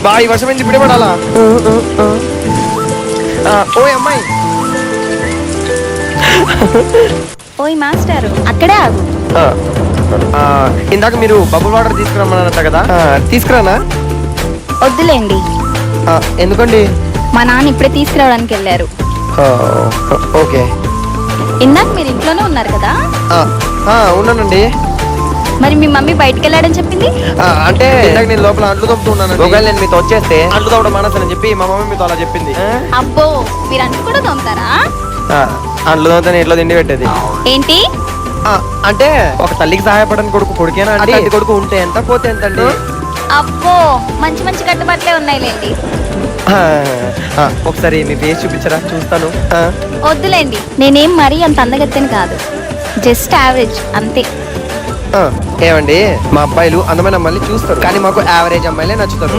బా ఈ వర్షం ఏంది ఇప్పుడే పడాలా? ఓయ్ అమ్మాయి, ఓయ్ మాస్టారు అక్కడే ఆగు. ఇందాక మీరు బబుల్ వాటర్ తీసుకురమ్మన్నారంట కదా, తీసుకురానా? వద్దులేండి, ఎందుకండి? మా నాన్న ఇప్పుడే తీసుకురావడానికి వెళ్ళారు. ఓకే. ఇందాక మీరు ఇంట్లోనే ఉన్నారు కదా? ఉన్నానండి. మరి మీ మమ్మీ బయటికి వెళ్ళాడని చెప్పింది. అంటే ఇందాక నేను లోపల అంట్లు తోపుతూ ఉన్నాను. ఒకవేళ నేను మీతో వచ్చేస్తే అంట్లు తోపడం మానసని చెప్పి మా మమ్మీ మీతో అలా చెప్పింది. అబ్బో, మీరు అంట్లు కూడా తోముతారా? అంట్లు తోమితే ఇంట్లో తిండి పెట్టేది. ఏంటి అంటే ఒక తల్లికి సహాయపడని కొడుకు కొడుకేనా అండి? అది కొడుకు ఉంటే ఎంత పోతే ఎంత అండి? అబ్బో, మంచి మంచి కట్టుబాట్లే ఉన్నాయిలేండి. ఒకసారి మీ ఫేస్ చూపించరా, చూస్తాను. వద్దులేండి, నేనేం మరీ అంత అందగత్తెని కాదు, జస్ట్ యావరేజ్ అంతే. ఏమండి, మా అబ్బాయిలు అందమైన అమ్మాయిని చూస్తారు, కానీ మాకు యావరేజ్ అమ్మాయిలే నచ్చుతారు.